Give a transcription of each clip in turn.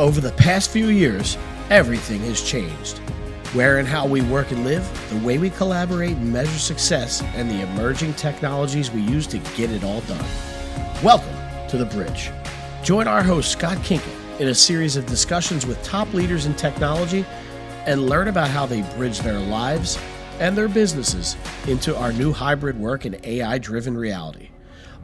Over the past few years, everything has changed. Where and how we work and live, the way we collaborate and measure success, and the emerging technologies we use to get it all done. Welcome to The Bridge. Join our host, Scott Kinka, in a series of discussions with top leaders in technology and learn about how they bridge their lives and their businesses into our new hybrid work and AI-driven reality.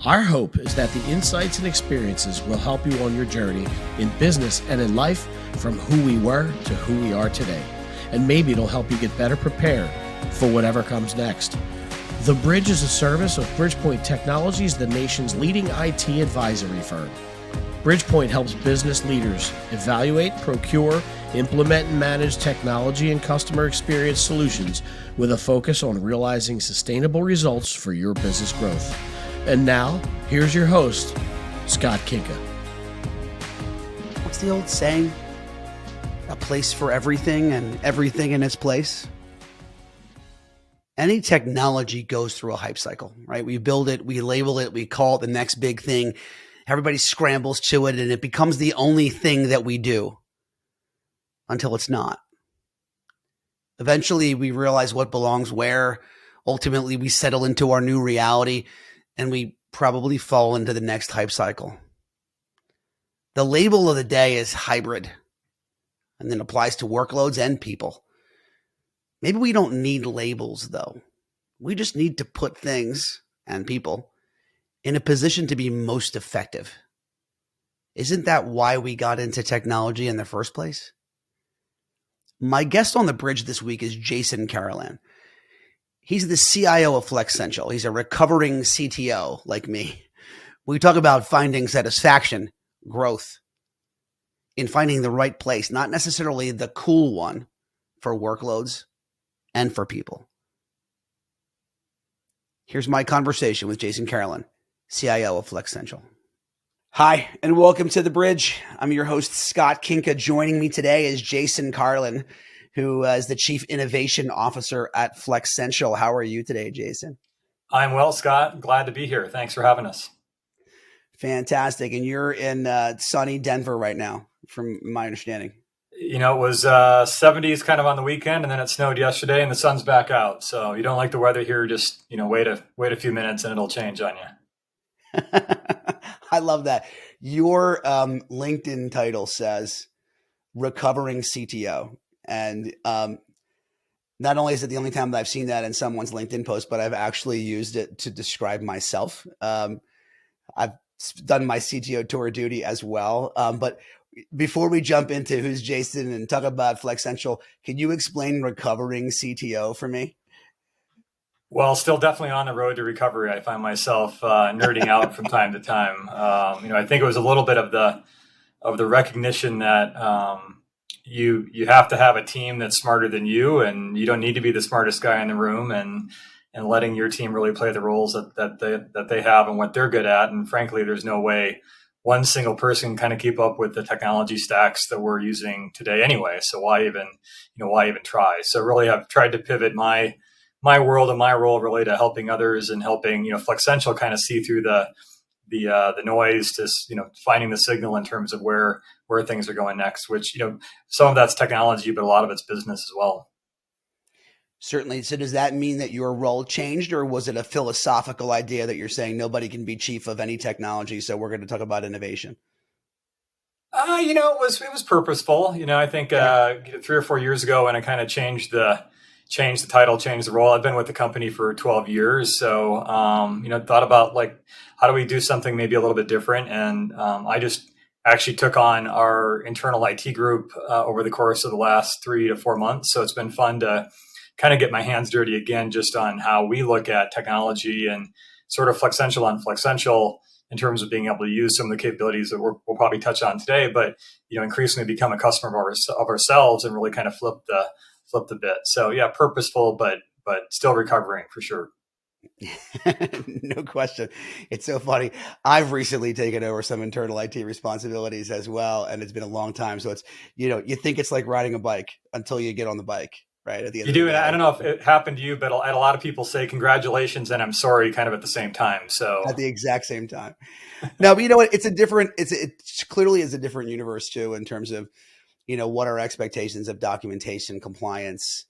Our hope is that the insights and experiences will help you on your journey in business and in life from who we were to who we are today. And maybe it'll help you get better prepared for whatever comes next. The Bridge is a service of Bridgepoint Technologies, the nation's leading IT advisory firm. Bridgepoint helps business leaders evaluate, procure, implement, and manage technology and customer experience solutions with a focus on realizing sustainable results for your business growth. And now, here's your host, Scott Kinka. What's the old saying? A place for everything and everything in its place. Any technology goes through a hype cycle, right? We build it, we label it, we call it the next big thing. Everybody scrambles to it and it becomes the only thing that we do until it's not. Eventually, we realize what belongs where. Ultimately, we settle into our new reality and we probably fall into the next hype cycle. The label of the day is hybrid and then applies to workloads and people. Maybe we don't need labels, though. We just need to put things and people in a position to be most effective. Isn't that why we got into technology in the first place? My guest on the bridge this week is Jason Carolan. He's the CIO of Flexential. He's a recovering CTO like me. We talk about finding satisfaction, growth, in finding the right place, not necessarily the cool one for workloads and for people. Here's my conversation with Jason Carolan, CIO of Flexential. Hi, and welcome to The Bridge. I'm your host, Scott Kinka. Joining me today is Jason Carolan, who is the Chief Innovation Officer at Flexential. How are you today, Jason? I'm well, Scott. Glad to be here. Thanks for having us. Fantastic. And you're in sunny Denver right now, from my understanding. You know, it was 70s kind of on the weekend, and then it snowed yesterday, and the sun's back out. So you don't like the weather here, just wait a few minutes, and it'll change on you. I love that. Your LinkedIn title says recovering CTO. And not only is it the only time that I've seen that in someone's LinkedIn post, but I've actually used it to describe myself. I've done my CTO tour duty as well. But before we jump into who's Jason and talk about Flexential, can you explain recovering CTO for me? Well, still definitely on the road to recovery. I find myself nerding out from time to time. I think it was a little bit of the recognition that you have to have a team that's smarter than you, and you don't need to be the smartest guy in the room, and letting your team really play the roles that they have and what they're good at. And frankly, there's no way one single person can kind of keep up with the technology stacks that we're using today anyway. So why even try? So really, I've tried to pivot my world and my role really to helping others and helping Flexential kind of see through the noise to finding the signal in terms of where things are going next, which some of that's technology, but a lot of it's business as well. Certainly. So does that mean that your role changed, or was it a philosophical idea that you're saying nobody can be chief of any technology, so we're going to talk about innovation? It was purposeful. I think 3 or 4 years ago when I kind of changed the title, changed the role. I've been with the company for 12 years. So, thought about how do we do something maybe a little bit different? And I just actually took on our internal IT group over the course of the last 3 to 4 months. So it's been fun to kind of get my hands dirty again, just on how we look at technology and sort of Flexential on Flexential in terms of being able to use some of the capabilities that we'll probably touch on today, but, increasingly become a customer of ourselves and really kind of flip the bit. So yeah, purposeful, but still recovering for sure. No question. It's so funny. I've recently taken over some internal IT responsibilities as well, and it's been a long time. So it's, you think it's like riding a bike until you get on the bike, right? At the end You of the do, and I day, don't know if it happened to you, but a lot of people say congratulations and I'm sorry kind of at the same time. at So the exact same time. No, but you know what? It's a different. It clearly is a different universe too in terms of what our expectations of documentation, compliance,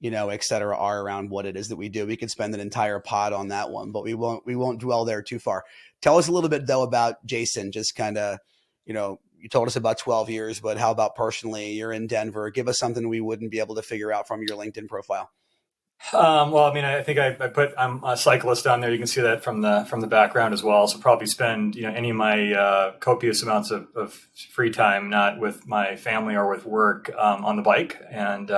et cetera, are around what it is that we do. We could spend an entire pod on that one, but we won't dwell there too far. Tell us a little bit though about Jason, just kind of, you told us about 12 years, but how about personally? You're in Denver. Give us something we wouldn't be able to figure out from your LinkedIn profile. well, I mean, I think I put I'm a cyclist on there. You can see that from the background as well. So probably spend any of my copious amounts of free time not with my family or with work on the bike. And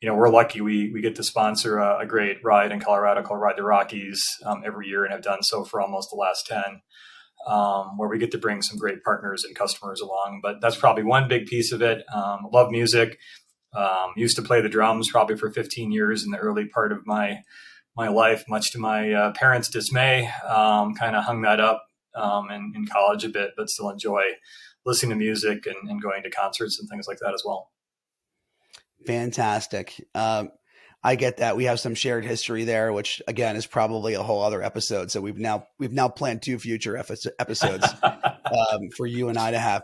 we're lucky we get to sponsor a great ride in Colorado called Ride the Rockies every year, and have done so for almost the last 10. Where we get to bring some great partners and customers along. But that's probably one big piece of it. Love music. Used to play the drums probably for 15 years in the early part of my life, much to my parents' dismay. Kind of hung that up in college a bit, but still enjoy listening to music and going to concerts and things like that as well. Fantastic. I get that. We have some shared history there, which again is probably a whole other episode. So we've now planned 2 future episodes for you and I to have.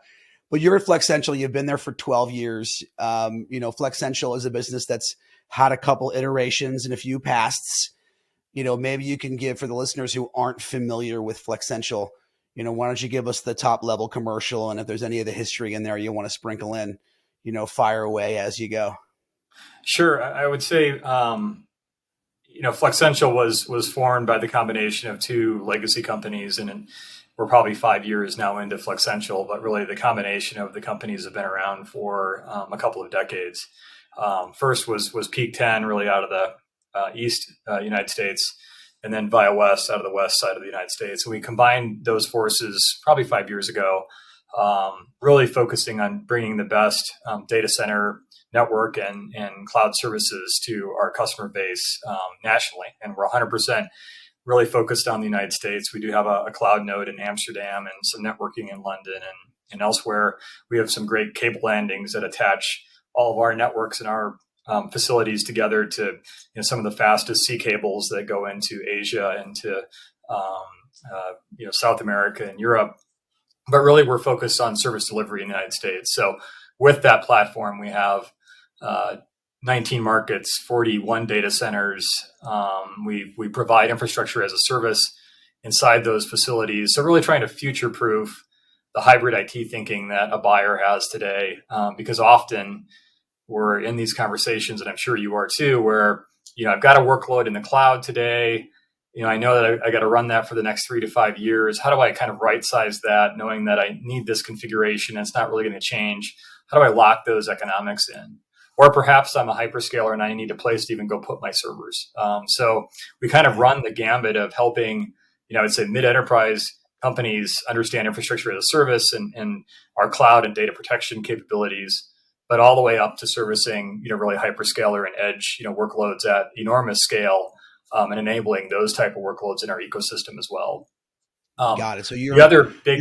But you're at Flexential. You've been there for 12 years. Flexential is a business that's had a couple iterations and a few pasts. Maybe you can give, for the listeners who aren't familiar with Flexential, why don't you give us the top level commercial, and if there's any of the history in there you want to sprinkle in, fire away as you go. Sure, I would say Flexential was formed by the combination of 2 legacy companies, and we're probably 5 years now into Flexential, but really the combination of the companies have been around for a couple of decades. First was Peak 10, really out of the East United States, and then Via West out of the West side of the United States. And we combined those forces probably 5 years ago, really focusing on bringing the best data center network and cloud services to our customer base nationally. And we're 100% really focused on the United States. We do have a cloud node in Amsterdam and some networking in London and elsewhere. We have some great cable landings that attach all of our networks and our facilities together to some of the fastest sea cables that go into Asia and to South America and Europe. But really, we're focused on service delivery in the United States. So with that platform, we have 19 markets, 41 data centers. We provide infrastructure as a service inside those facilities. So really trying to future-proof the hybrid IT thinking that a buyer has today, because often we're in these conversations, and I'm sure you are too, where I've got a workload in the cloud today. I know that I got to run that for the next 3 to 5 years. How do I kind of right size that, knowing that I need this configuration and it's not really going to change? How do I lock those economics in? Or perhaps I'm a hyperscaler and I need a place to even go put my servers. So we kind of run the gambit of helping, I'd say mid-enterprise companies understand infrastructure as a service and our cloud and data protection capabilities, but all the way up to servicing, really hyperscaler and edge, workloads at enormous scale, and enabling those type of workloads in our ecosystem as well. Got it. So you're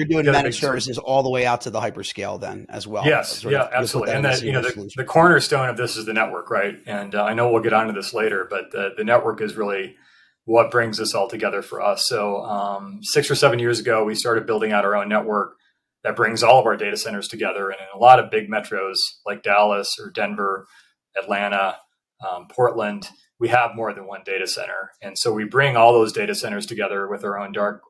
doing managed services all the way out to the hyperscale then as well. Yes, absolutely. And the cornerstone of this is the network, right? And I know we'll get onto this later, but the network is really what brings this all together for us. So 6 or 7 years ago, we started building out our own network that brings all of our data centers together. And in a lot of big metros like Dallas or Denver, Atlanta, Portland, we have more than one data center. And so we bring all those data centers together with our own dark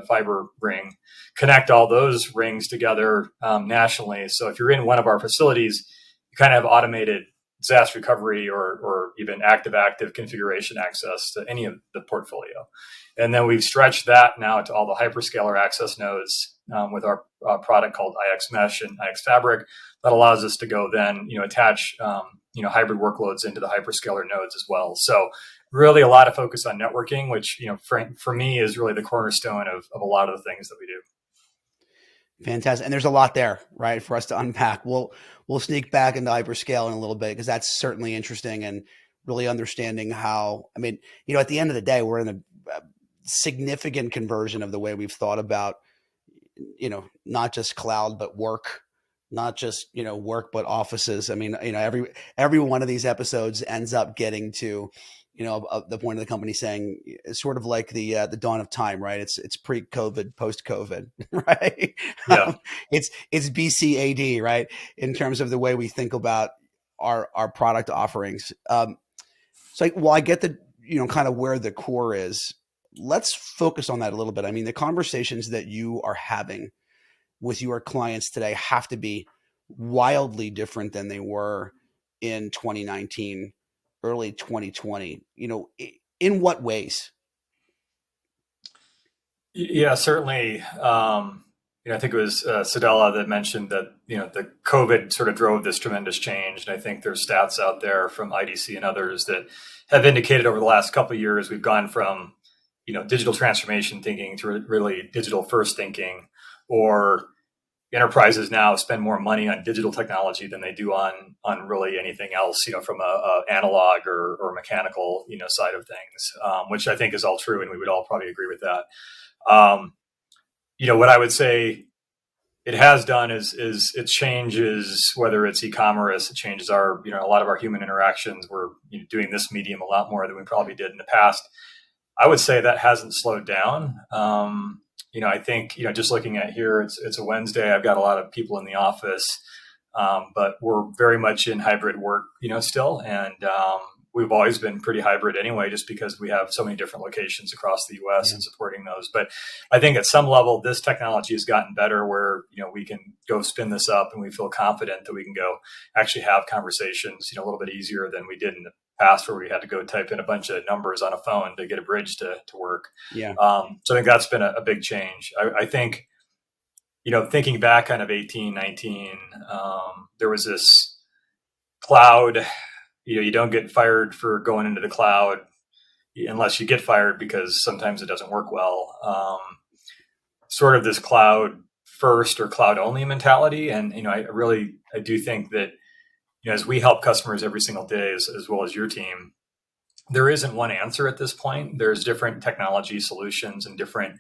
fiber ring, connect all those rings together nationally. So if you're in one of our facilities, you kind of have automated disaster recovery or even active configuration access to any of the portfolio. And then we've stretched that now to all the hyperscaler access nodes with our product called IX Mesh and IX Fabric that allows us to go then, attach hybrid workloads into the hyperscaler nodes as well. So really a lot of focus on networking, which, for me is really the cornerstone of a lot of the things that we do. Fantastic. And there's a lot there, right, for us to unpack. We'll sneak back into hyperscale in a little bit because that's certainly interesting and really understanding how, at the end of the day, we're in a significant conversion of the way we've thought about, not just cloud, but work, not just, work, but offices. I mean, every one of these episodes ends up getting to, the point of the company saying it's sort of like the dawn of time, right? It's pre-COVID, post-COVID, right? Yeah. It's BCAD, right? In terms of the way we think about our product offerings. Well, I get the, kind of where the core is. Let's focus on that a little bit. I mean, the conversations that you are having with your clients today have to be wildly different than they were in 2019, early 2020. In what ways? Yeah, certainly. I think it was Sedella that mentioned that the COVID sort of drove this tremendous change, and I think there's stats out there from IDC and others that have indicated over the last couple of years we've gone from digital transformation thinking to really digital first thinking, or enterprises now spend more money on digital technology than they do on really anything else, from a analog or mechanical side of things, which I think is all true, and we would all probably agree with that. What I would say it has done is it changes, whether it's e-commerce, it changes our, a lot of our human interactions. We're doing this medium a lot more than we probably did in the past. I would say that hasn't slowed down. I think, just looking at here, it's a Wednesday. I've got a lot of people in the office, but we're very much in hybrid work, still. And we've always been pretty hybrid anyway, just because we have so many different locations across the U.S. and supporting those. But I think at some level, this technology has gotten better where, we can go spin this up and we feel confident that we can go actually have conversations, a little bit easier than we did in the past, where we had to go type in a bunch of numbers on a phone to get a bridge to work. Yeah. So I think that's been a big change. I think, thinking back kind of 18, 19, there was this cloud. You don't get fired for going into the cloud unless you get fired, because sometimes it doesn't work well. Sort of this cloud first or cloud only mentality. And, I do think that, as we help customers every single day, as well as your team, there isn't one answer at this point. There's different technology solutions and different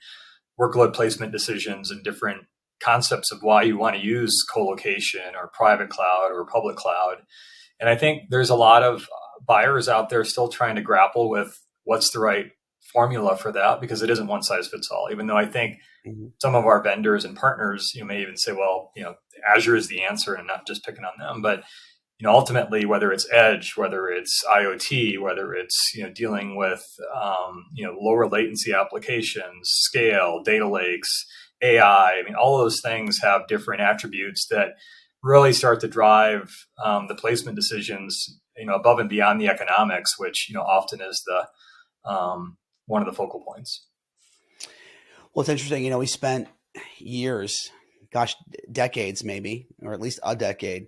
workload placement decisions and different concepts of why you want to use colocation or private cloud or public cloud. And I think there's a lot of buyers out there still trying to grapple with what's the right formula for that, because it isn't one size fits all. Even though I think some of our vendors and partners, may even say, well, Azure is the answer, and not just picking on them. But ultimately, whether it's edge, whether it's IoT, whether it's dealing with lower latency applications, scale, data lakes, AI. I mean, all of those things have different attributes that really start to drive the placement decisions, above and beyond the economics, which often is the one of the focal points. Well, it's interesting. We spent years, decades maybe, or at least a decade,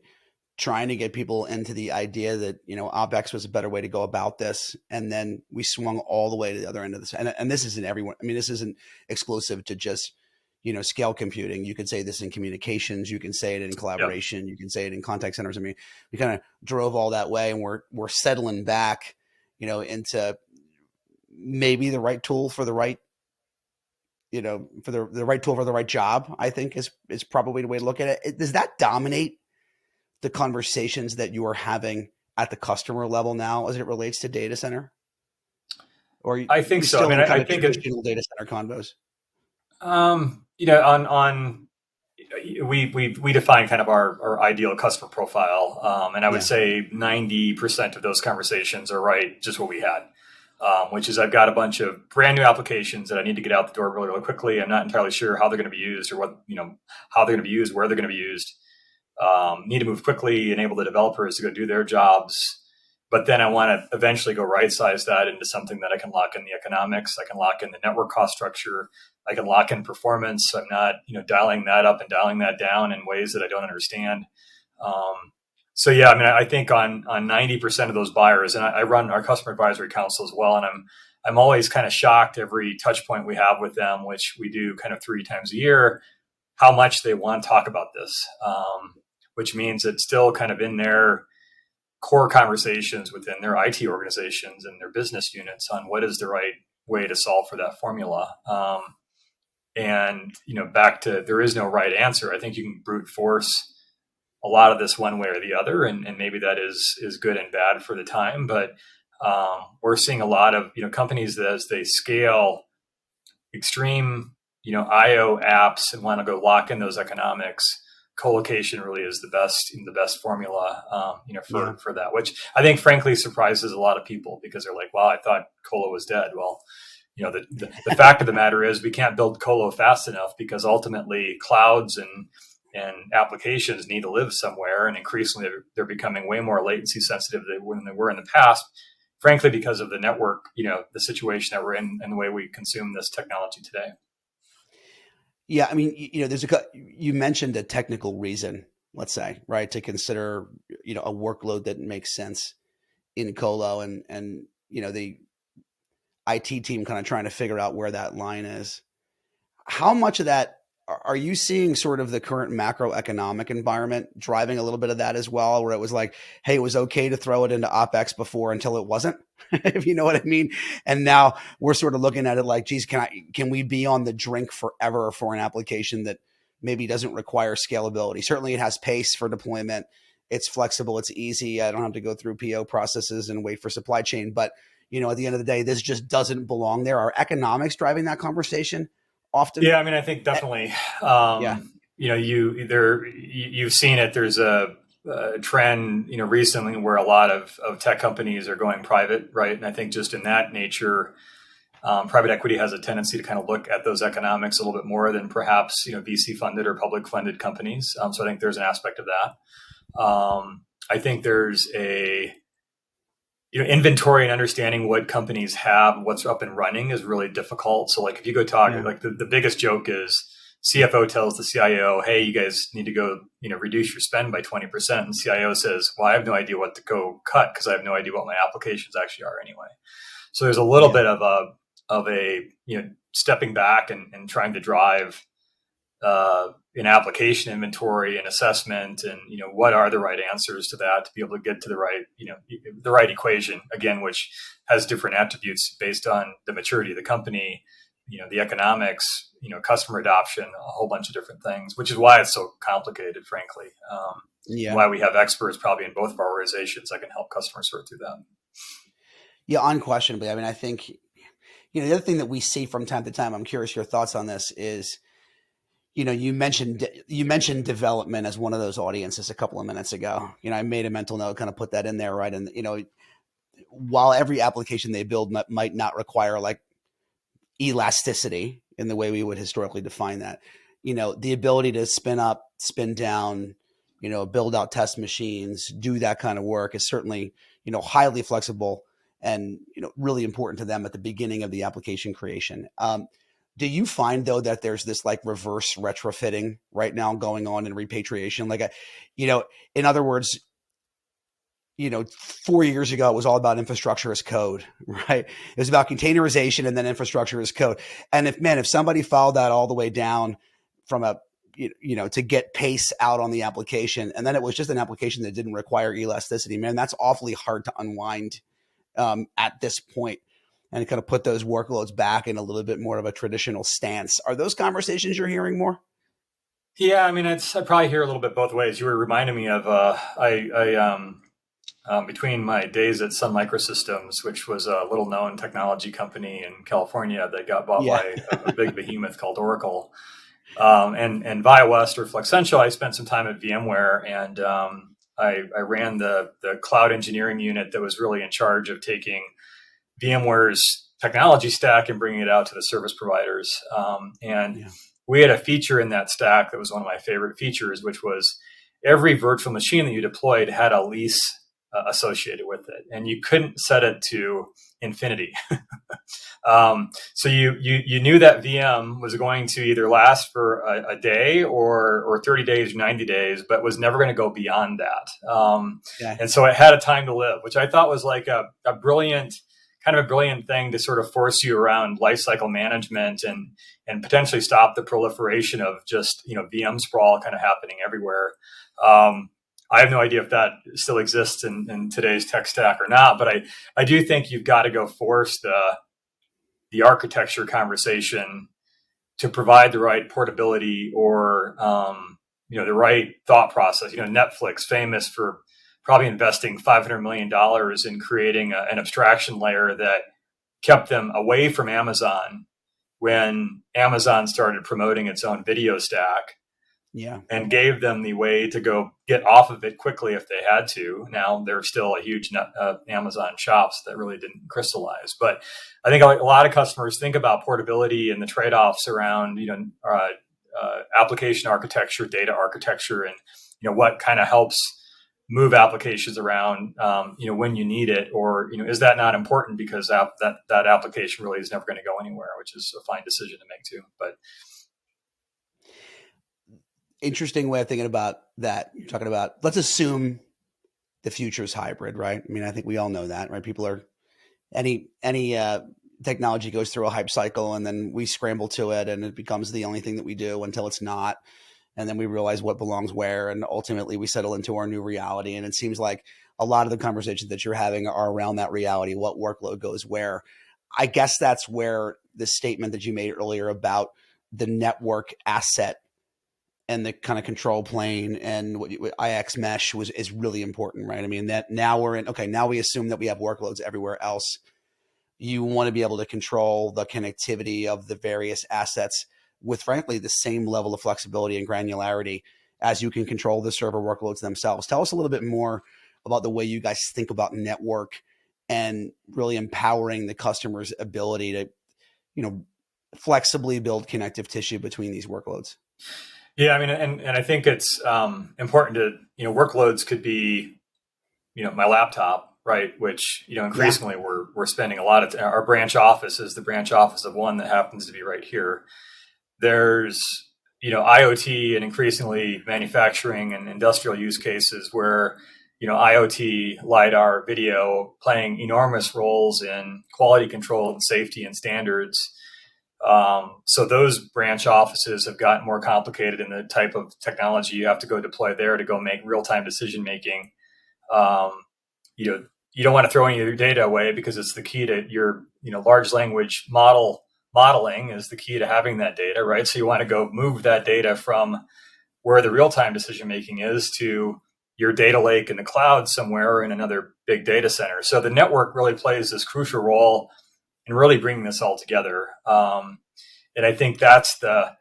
trying to get people into the idea that, OpEx was a better way to go about this. And then we swung all the way to the other end of this. And this isn't everyone. I mean, this isn't exclusive to just, scale computing. You could say this in communications. You can say it in collaboration. Yep. You can say it in contact centers. I mean, we kind of drove all that way, and we're settling back, into maybe the right tool for the right, for the right tool for the right job, I think is probably the way to look at it. Does that dominate the conversations that you are having at the customer level now as it relates to data center? Or I think so. I mean, I think traditional data center convos. We define kind of our ideal customer profile, and I would say 90% of those conversations are right, just what we had, which is I've got a bunch of brand new applications that I need to get out the door really, really quickly. I'm not entirely sure how they're going to be used, or what how they're going to be used, where they're going to be used. Need to move quickly, enable the developers to go do their jobs. But then I want to eventually go right size that into something that I can lock in the economics. I can lock in the network cost structure. I can lock in performance. I'm not, dialing that up and dialing that down in ways that I don't understand. I think on 90% of those buyers, and I run our customer advisory council as well, and I'm always kind of shocked every touch point we have with them, which we do kind of 3 times a year, how much they want to talk about this, which means it's still kind of in their core conversations within their IT organizations and their business units on what is the right way to solve for that formula. Back to, there is no right answer. I think you can brute force a lot of this one way or the other, and maybe that is good and bad for the time. But we're seeing a lot of companies that as they scale extreme IO apps and want to go lock in those economics, colocation really is the best formula for that, which I think frankly surprises a lot of people because they're like, wow, I thought colo was dead. Well, the fact of the matter is we can't build colo fast enough because ultimately clouds and applications need to live somewhere, and increasingly they're becoming way more latency sensitive than they were in the past, frankly because of the network, the situation that we're in and the way we consume this technology today. Yeah, I mean, you mentioned a technical reason, let's say, right, to consider a workload that makes sense in colo, and the IT team kind of trying to figure out where that line is. How much of that are you seeing sort of the current macroeconomic environment driving a little bit of that as well, where it was like, hey, it was okay to throw it into OpEx before until it wasn't, if you know what I mean? And now we're sort of looking at it like, geez, can we be on the drink forever for an application that maybe doesn't require scalability? Certainly it has pace for deployment. It's flexible. It's easy. I don't have to go through PO processes and wait for supply chain. But, at the end of the day, this just doesn't belong there. Are economics driving that conversation often? Yeah, I mean, I think definitely. You've seen it. There's a trend, recently where a lot of tech companies are going private, right? And I think just in that nature, private equity has a tendency to kind of look at those economics a little bit more than perhaps VC funded or public funded companies. So I think there's an aspect of that. I think there's a inventory and understanding what companies have, what's up and running is really difficult. So like if you go talk, like the biggest joke is CFO tells the CIO, hey, you guys need to go, reduce your spend by 20%. And CIO says, well, I have no idea what to go cut because I have no idea what my applications actually are anyway. So there's a little bit of a stepping back and trying to drive an application inventory and assessment, and what are the right answers to that to be able to get to the right equation, again, which has different attributes based on the maturity of the company, the economics, customer adoption, a whole bunch of different things, which is why it's so complicated, frankly. Why we have experts probably in both of our organizations that can help customers sort through that. Yeah, unquestionably. I mean, I think the other thing that we see from time to time, I'm curious your thoughts on this, is you mentioned development as one of those audiences a couple of minutes ago. I made a mental note, kind of put that in there, right? And while every application they build might not require like elasticity in the way we would historically define that, the ability to spin up, spin down, build out test machines, do that kind of work is certainly highly flexible and really important to them at the beginning of the application creation. Do you find though that there's this like reverse retrofitting right now going on in repatriation? Like, in other words, 4 years ago, it was all about infrastructure as code, right? It was about containerization and then infrastructure as code. And if somebody followed that all the way down from to get pace out on the application, and then it was just an application that didn't require elasticity, man, that's awfully hard to unwind at this point, and kind of put those workloads back in a little bit more of a traditional stance. Are those conversations you're hearing more? Yeah, I mean, I probably hear a little bit both ways. You were reminding me of between my days at Sun Microsystems, which was a little known technology company in California that got bought by a big behemoth called Oracle, and via West or Flexential, I spent some time at VMware, and I ran the cloud engineering unit that was really in charge of taking VMware's technology stack and bringing it out to the service providers. We had a feature in that stack that was one of my favorite features, which was every virtual machine that you deployed had a lease associated with it, and you couldn't set it to infinity. So you knew that VM was going to either last for a day or 30 days, 90 days, but was never going to go beyond that. And so it had a time to live, which I thought was like a brilliant thing to sort of force you around lifecycle management and potentially stop the proliferation of just, VM sprawl kind of happening everywhere. I have no idea if that still exists in today's tech stack or not, but I do think you've got to go force the architecture conversation to provide the right portability or the right thought process. Netflix, famous for probably investing $500 million in creating an abstraction layer that kept them away from Amazon when Amazon started promoting its own video stack. Yeah. And gave them the way to go get off of it quickly if they had to. Now they're still a huge Amazon shops that really didn't crystallize. But I think a lot of customers think about portability and the trade-offs around, application architecture, data architecture, and, what kind of helps move applications around, when you need it, or, is that not important because that application really is never going to go anywhere, which is a fine decision to make too. But interesting way of thinking about that. You're talking about, let's assume the future is hybrid, right? I mean, I think we all know that, right? People are, any technology goes through a hype cycle, and then we scramble to it, and it becomes the only thing that we do until it's not. And then we realize what belongs where, and ultimately we settle into our new reality. And it seems like a lot of the conversations that you're having are around that reality, what workload goes where. I guess that's where the statement that you made earlier about the network asset and the kind of control plane and what IX mesh is really important, right? I mean, that now now we assume that we have workloads everywhere else. You want to be able to control the connectivity of the various assets with, frankly, the same level of flexibility and granularity as you can control the server workloads themselves. Tell us a little bit more about the way you guys think about network and really empowering the customer's ability to, flexibly build connective tissue between these workloads. Yeah, I mean, and I think it's important to, workloads could be, my laptop, right? Which, increasingly we're spending a lot of our branch office is the branch office of one that happens to be right here. There's, IoT and increasingly manufacturing and industrial use cases where, IoT, LiDAR, video playing enormous roles in quality control and safety and standards. So those branch offices have gotten more complicated in the type of technology you have to go deploy there to go make real-time decision making. You don't want to throw any of your data away because it's the key to your, large language modeling is the key to having that data, right? So you want to go move that data from where the real-time decision making is to your data lake in the cloud somewhere in another big data center. So the network really plays this crucial role in really bringing this all together. And I think that's the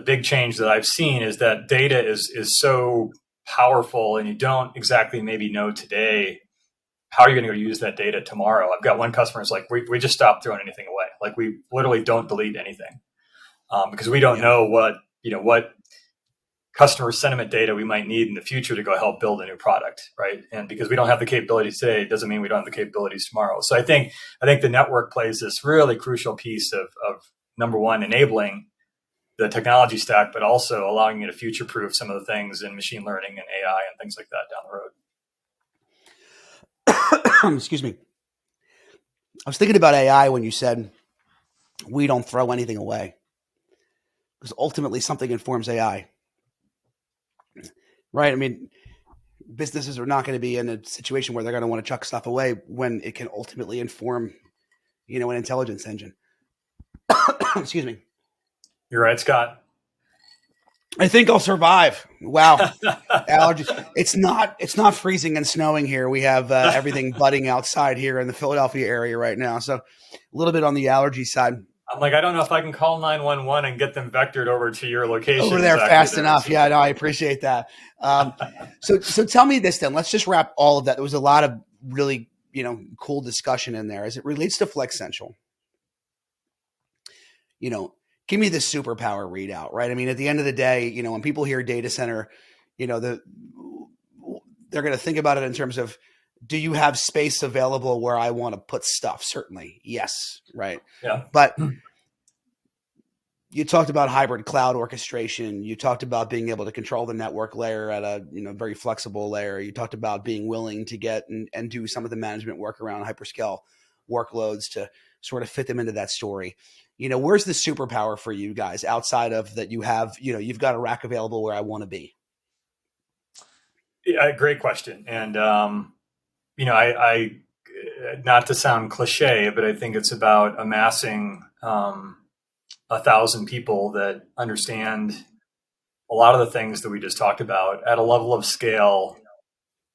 big change that I've seen is that data is so powerful, and you don't exactly maybe know today how you're going to use that data tomorrow. I've got one customer who's like, we just stopped throwing anything away. Like we literally don't delete anything because we don't know what customer sentiment data we might need in the future to go help build a new product, right? And because we don't have the capabilities today, it doesn't mean we don't have the capabilities tomorrow. So I think the network plays this really crucial piece of number one, enabling the technology stack, but also allowing you to future-proof some of the things in machine learning and AI and things like that down the road. Excuse me. I was thinking about AI when you said we don't throw anything away, because ultimately something informs AI. Right. I mean, businesses are not going to be in a situation where they're going to want to chuck stuff away when it can ultimately inform, an intelligence engine. Excuse me. You're right, Scott. I think I'll survive. Wow. Allergies. It's not freezing and snowing here. We have everything budding outside here in the Philadelphia area right now. So a little bit on the allergy side. I'm like, I don't know if I can call 911 and get them vectored over to your location. Over there fast enough. Yeah, no, I appreciate that. So tell me this then. Let's just wrap all of that. There was a lot of really, cool discussion in there as it relates to Flexential. Give me the superpower readout, right? I mean, at the end of the day, when people hear data center, they're going to think about it in terms of, do you have space available where I want to put stuff? Certainly. Yes. Right. Yeah. But you talked about hybrid cloud orchestration. You talked about being able to control the network layer at a very flexible layer. You talked about being willing to get and do some of the management work around hyperscale workloads to sort of fit them into that story. Where's the superpower for you guys outside of that? You have, you've got a rack available where I want to be. Yeah, great question. And, I not to sound cliche, but I think it's about amassing 1,000 people that understand a lot of the things that we just talked about at a level of scale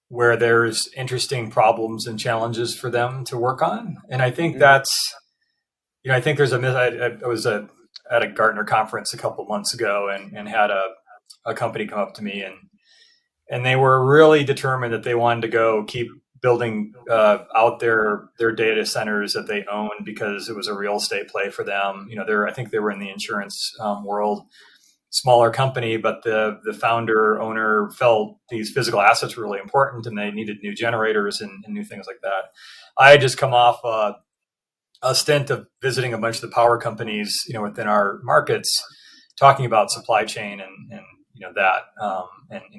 where there's interesting problems and challenges for them to work on. And I think that's, I think there's a myth. I was at a Gartner conference a couple of months ago and had a company come up to me and they were really determined that they wanted to go keep building out their data centers that they own because it was a real estate play for them. I think they were in the insurance world, smaller company, but the founder owner felt these physical assets were really important and they needed new generators and new things like that. I had just come off a stint of visiting a bunch of the power companies, within our markets, talking about supply chain and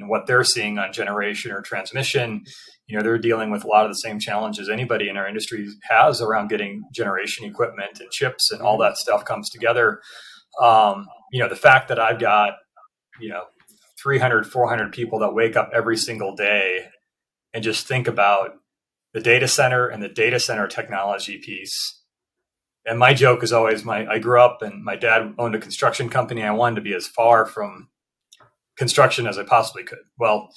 what they're seeing on generation or transmission. They're dealing with a lot of the same challenges anybody in our industry has around getting generation equipment and chips and all that stuff comes together. The fact that I've got, 300, 400 people that wake up every single day and just think about the data center and the data center technology piece. And my joke is always I grew up and my dad owned a construction company. I wanted to be as far from construction as I possibly could. Well,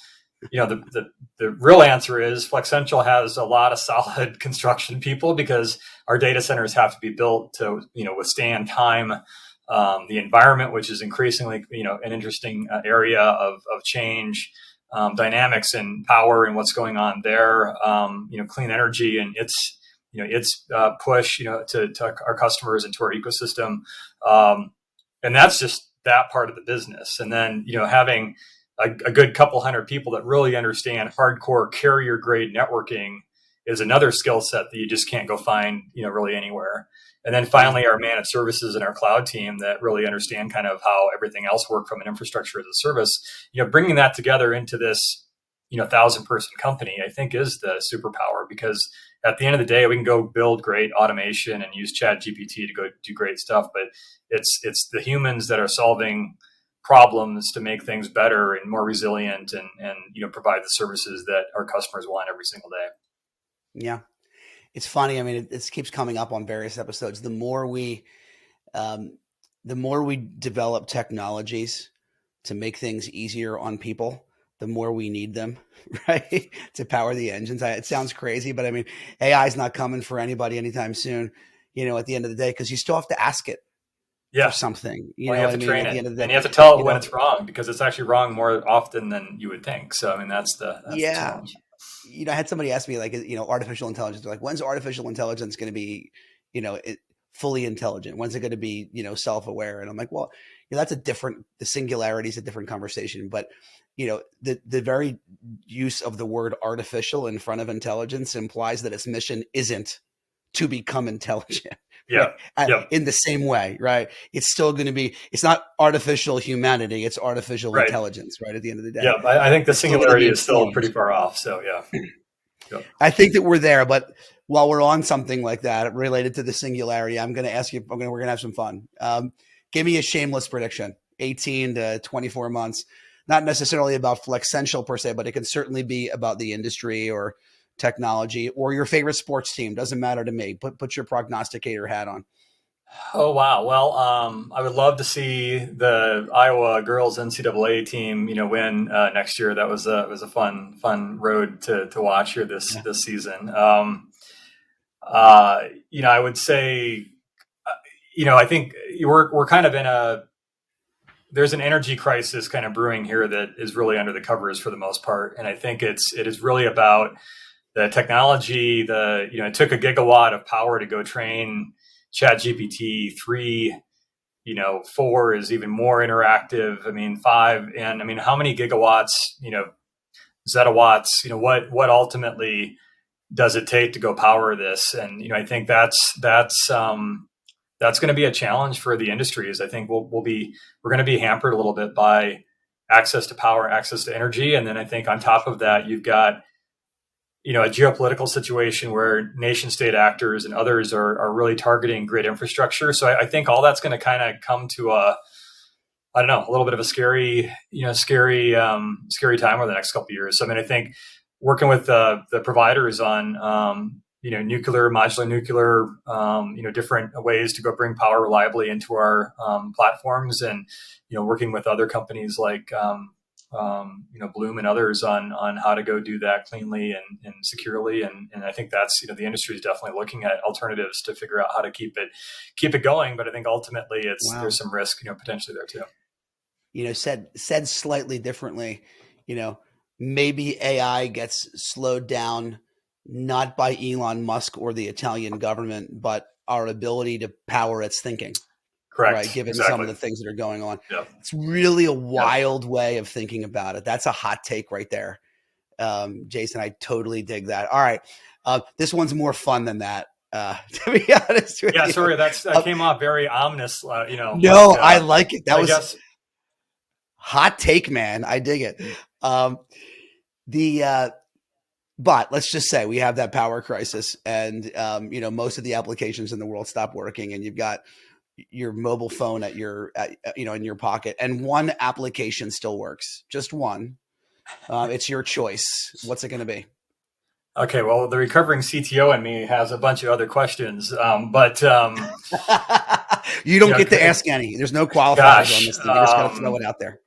the real answer is Flexential has a lot of solid construction people because our data centers have to be built to, withstand time, the environment, which is increasingly, an interesting area of change, dynamics and power and what's going on there, clean energy and its push, to our customers and to our ecosystem. And that's just that part of the business. And then, having a good couple hundred people that really understand hardcore carrier grade networking is another skill set that you just can't go find, really anywhere. And then finally, our managed services and our cloud team that really understand kind of how everything else works from an infrastructure as a service, bringing that together into this, 1,000-person company, I think is the superpower, because at the end of the day, we can go build great automation and use Chat GPT to go do great stuff. But it's the humans that are solving problems to make things better and more resilient and provide the services that our customers want every single day. Yeah. It's funny. I mean, this keeps coming up on various episodes. The more we develop technologies to make things easier on people, the more we need them, right? To power the engines. It sounds crazy, but I mean, AI is not coming for anybody anytime soon, at the end of the day, because you still have to ask it for something. You have to train it. And you have to tell it when it's wrong, because it's actually wrong more often than you would think. So, I mean, that's the challenge. I had somebody ask me, like, artificial intelligence. They're like, when's artificial intelligence going to be, fully intelligent? When's it going to be, self-aware? And I'm like, well, the singularity is a different conversation. But, the very use of the word artificial in front of intelligence implies that its mission isn't to become intelligent. Yeah. Right? Yeah. In the same way, right? It's still going to be, it's not artificial humanity, it's artificial intelligence, right? At the end of the day. Yeah. I think the singularity is still pretty far off. So yeah. Yep. I think that we're there, but while we're on something like that related to the singularity, I'm going to ask you, we're going to have some fun. Give me a shameless prediction, 18 to 24 months, not necessarily about Flexential per se, but it can certainly be about the industry or technology or your favorite sports team. Doesn't matter to me. Put your prognosticator hat on. Oh, wow. Well, I would love to see the Iowa girls NCAA team, win next year. That was a fun road to watch here this season. I would say, I think we're kind of there's an energy crisis kind of brewing here that is really under the covers for the most part. And I think it is really about the technology. It took a gigawatt of power to go train Chat GPT. 3, 4 is even more interactive. I mean, 5, and I mean, how many gigawatts, zettawatts, what ultimately does it take to go power this? And, I think that's going to be a challenge for the industries. I think we're going to be hampered a little bit by access to power, access to energy. And then I think on top of that, you've got, a geopolitical situation where nation state actors and others are really targeting grid infrastructure. So I think all that's going to kind of come to a little bit of a scary time over the next couple of years. So, I mean, I think working with the providers on, nuclear, modular nuclear, different ways to go bring power reliably into our platforms, and working with other companies like Bloom and others on how to go do that cleanly and securely. And I think that's, the industry is definitely looking at alternatives to figure out how to keep it going. But I think ultimately there's some risk, potentially there too. Said slightly differently, maybe AI gets slowed down, not by Elon Musk or the Italian government, but our ability to power its thinking. Correct. Right. Given exactly. some of the things that are going on. Yep. It's really a wild way of thinking about it. That's a hot take right there. Jason, I totally dig that. All right. This one's more fun than that. To be honest with you. Yeah, sorry, that came off very ominous. No, I like it. That was hot take, man. I dig it. But let's just say we have that power crisis, and most of the applications in the world stop working, and you've got your mobile phone in your pocket, and one application still works, just one. It's your choice. What's it going to be? Okay, well, the recovering CTO in me has a bunch of other questions, but you don't get to ask any. There's no qualifiers on this thing. You just got to throw it out there.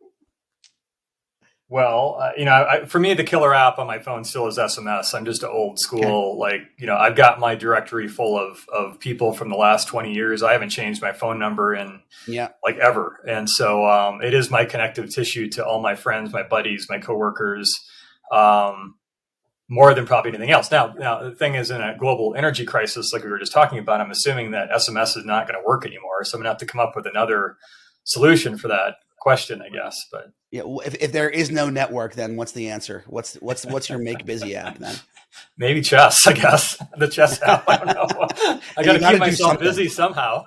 Well, for me, the killer app on my phone still is SMS. I'm just an old school, I've got my directory full of people from the last 20 years. I haven't changed my phone number in ever. And so it is my connective tissue to all my friends, my buddies, my coworkers, more than probably anything else. Now, the thing is, in a global energy crisis, like we were just talking about, I'm assuming that SMS is not going to work anymore. So I'm going to have to come up with another solution for that question, I guess. But yeah, if there is no network, then what's the answer? What's your make busy app then? Maybe chess, I guess. The chess app. I don't know. I got to keep myself busy somehow.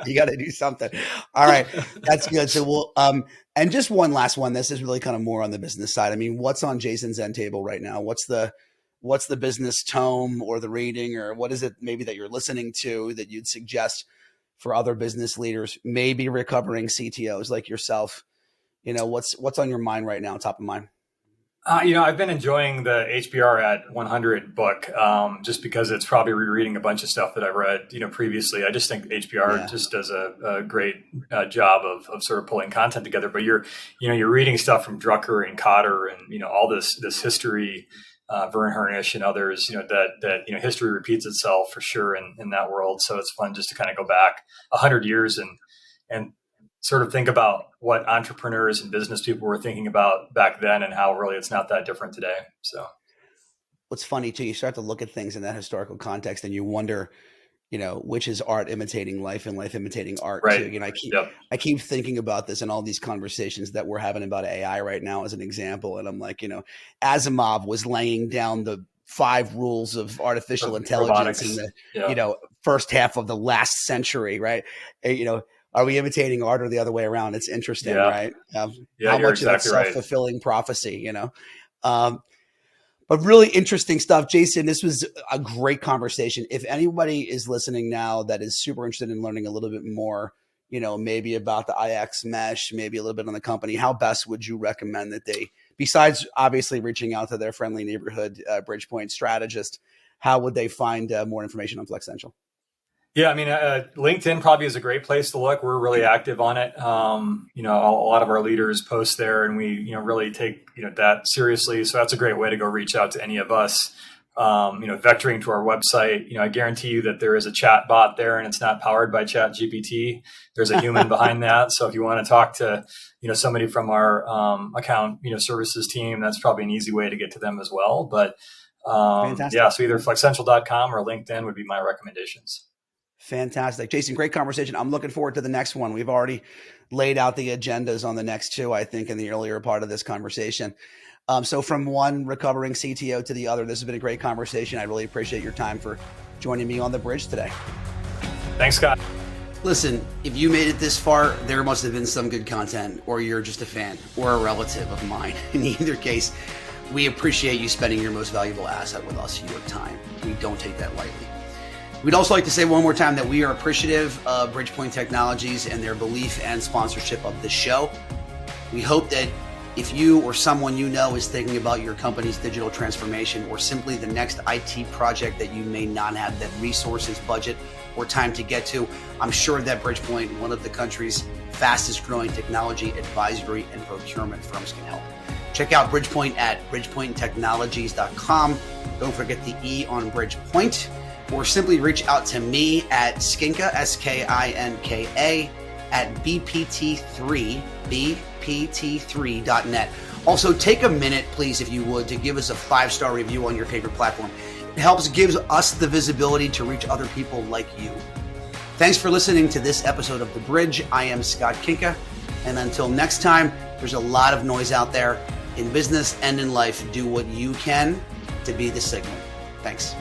You got to do something. All right, that's good. So we'll and just one last one. This is really kind of more on the business side. I mean, what's on Jason's end table right now? What's the business tome or the reading, or what is it maybe that you're listening to that you'd suggest for other business leaders, maybe recovering CTOs like yourself? What's on your mind right now, top of mind? I've been enjoying the HBR at 100 book, just because it's probably rereading a bunch of stuff that I've read, previously. I just think HBR just does a great job of sort of pulling content together. But you're reading stuff from Drucker and Cotter and, all this history, Vern Harnish and others, that history repeats itself for sure in that world. So it's fun just to kind of go back 100 years and sort of think about what entrepreneurs and business people were thinking about back then, and how really it's not that different today. So what's funny too, you start to look at things in that historical context and you wonder, which is art imitating life and life imitating art right. too. I keep thinking about this in all these conversations that we're having about AI right now as an example. And I'm like, Asimov was laying down the 5 rules of artificial intelligence in the, first half of the last century. Right. Are we imitating art or the other way around? It's interesting, right? How much of that self-fulfilling prophecy, but really interesting stuff. Jason, this was a great conversation. If anybody is listening now that is super interested in learning a little bit more, maybe about the IX mesh, maybe a little bit on the company, how best would you recommend that they, besides obviously reaching out to their friendly neighborhood Bridgepoint strategist, how would they find more information on Flexential? Yeah, I mean, LinkedIn probably is a great place to look. We're really active on it. A lot of our leaders post there, and we, really take, that seriously. So that's a great way to go reach out to any of us. Vectoring to our website, I guarantee you that there is a chat bot there, and it's not powered by Chat GPT. There's a human behind that. So if you want to talk to, somebody from our account, services team, that's probably an easy way to get to them as well. But so either flexential.com or LinkedIn would be my recommendations. Fantastic. Jason, great conversation. I'm looking forward to the next one. We've already laid out the agendas on the next 2, I think, in the earlier part of this conversation. So from one recovering CTO to the other, this has been a great conversation. I really appreciate your time for joining me on the bridge today. Thanks, Scott. Listen, if you made it this far, there must have been some good content, or you're just a fan or a relative of mine. In either case, we appreciate you spending your most valuable asset with us, your time. We don't take that lightly. We'd also like to say one more time that we are appreciative of Bridgepoint Technologies and their belief and sponsorship of this show. We hope that If you or someone you know is thinking about your company's digital transformation or simply the next IT project that you may not have the resources, budget, or time to get to, I'm sure that Bridgepoint, one of the country's fastest growing technology advisory and procurement firms, can help. Check out Bridgepoint at bridgepointtechnologies.com. Don't forget the E on Bridgepoint, or simply reach out to me at Skinka, SKINKA, at bpt3.net. Also, take a minute, please, if you would, to give us a 5-star review on your favorite platform. It helps gives us the visibility to reach other people like you. Thanks for listening to this episode of The Bridge. I am Scott Kinka, and until next time, there's a lot of noise out there. In business and in life, do what you can to be the signal. Thanks.